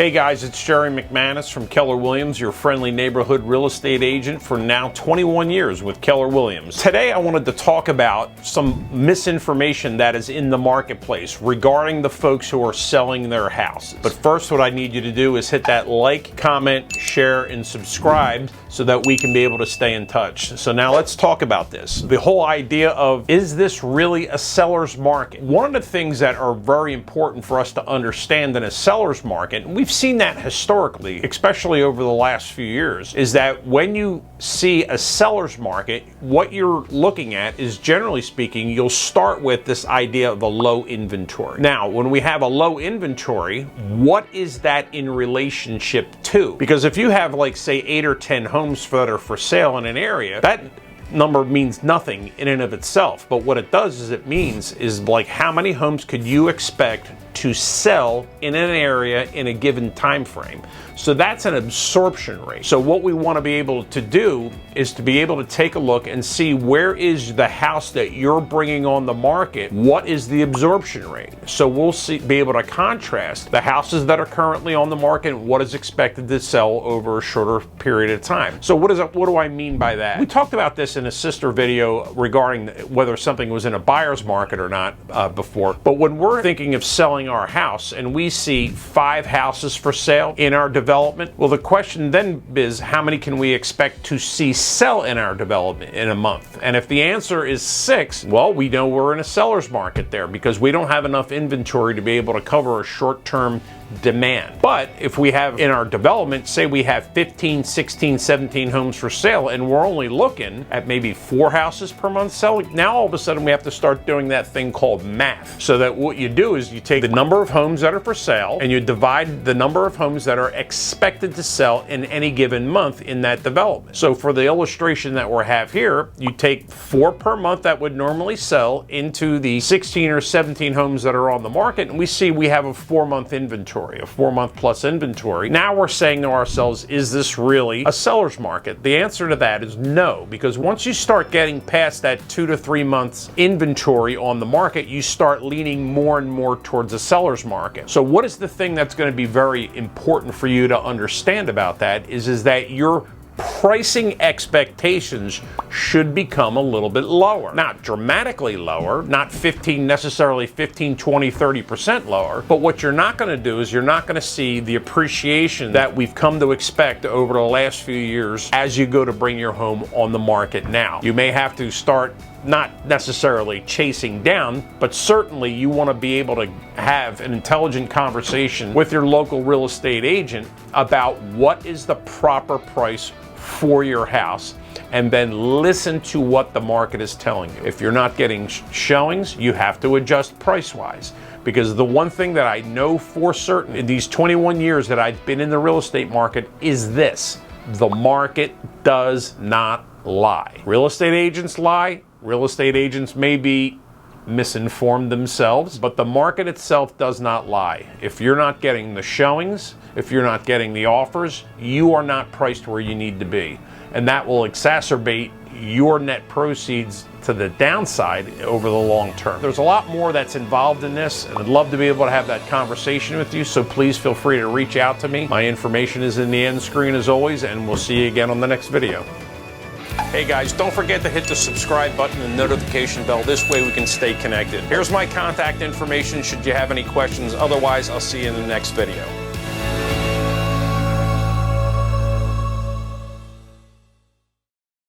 Hey guys, it's Jerry McManus from Keller Williams, your friendly neighborhood real estate agent for now 21 years with Keller Williams. Today I wanted to talk about some misinformation that is in the marketplace regarding the folks who are selling their houses. But first, what I need you to do is hit that like, comment, share, and subscribe so that we can be able to stay in touch. So now let's talk about this. The whole idea of, is this really a seller's market? One of the things that are very important for us to understand in a seller's market, and we've seen that historically, especially over the last few years, is that when you see a seller's market, what you're looking at is, generally speaking, you'll start with this idea of a low inventory. Now, when we have a low inventory, what is that in relationship to? Because if you have, like, say, 8 or 10 homes that are for sale in an area, that number means nothing in and of itself. But what it does is, it means is, like, how many homes could you expect to sell in an area in a given time frame? So that's an absorption rate. So what we want to be able to do is to be able to take a look and see, where is the house that you're bringing on the market? What is the absorption rate? So we'll be able to contrast the houses that are currently on the market and what is expected to sell over a shorter period of time. So what do I mean by that? We talked about this in a sister video regarding whether something was in a buyer's market or not before. But when we're thinking of selling our house and we see 5 houses for sale in our development, well, the question then is, how many can we expect to see sell in our development in a month? And if the answer is 6, well, we know we're in a seller's market there, because we don't have enough inventory to be able to cover a short-term demand. But if we have in our development, say we have 15, 16, 17 homes for sale, and we're only looking at maybe 4 houses per month selling, now all of a sudden we have to start doing that thing called math. So that what you do is you take the number of homes that are for sale and you divide the number of homes that are expected to sell in any given month in that development. So for the illustration that we have here, you take 4 per month that would normally sell into the 16 or 17 homes that are on the market, and we see we have a 4-month inventory. A 4-month plus inventory. Now we're saying to ourselves, is this really a seller's market? The answer to that is no, because once you start getting past that 2 to 3 months inventory on the market, you start leaning more and more towards a seller's market. So what is the thing that's going to be very important for you to understand about that is that your pricing expectations should become a little bit lower. Not dramatically lower, not necessarily 15, 20, 30% lower, but what you're not going to do is you're not going to see the appreciation that we've come to expect over the last few years as you go to bring your home on the market now. You may have to start not necessarily chasing down, but certainly you want to be able to have an intelligent conversation with your local real estate agent about what is the proper price for your house, and then listen to what the market is telling you. If you're not getting showings, you have to adjust price-wise. Because the one thing that I know for certain in these 21 years that I've been in the real estate market is this: the market does not lie. Real estate agents lie. Real estate agents may be misinformed themselves, but the market itself does not lie. If you're not getting the showings, if you're not getting the offers, you are not priced where you need to be. And that will exacerbate your net proceeds to the downside over the long term. There's a lot more that's involved in this, and I'd love to be able to have that conversation with you, so please feel free to reach out to me. My information is in the end screen as always, and we'll see you again on the next video. Hey guys, don't forget to hit the subscribe button and notification bell. This way we can stay connected. Here's my contact information should you have any questions. Otherwise, I'll see you in the next video.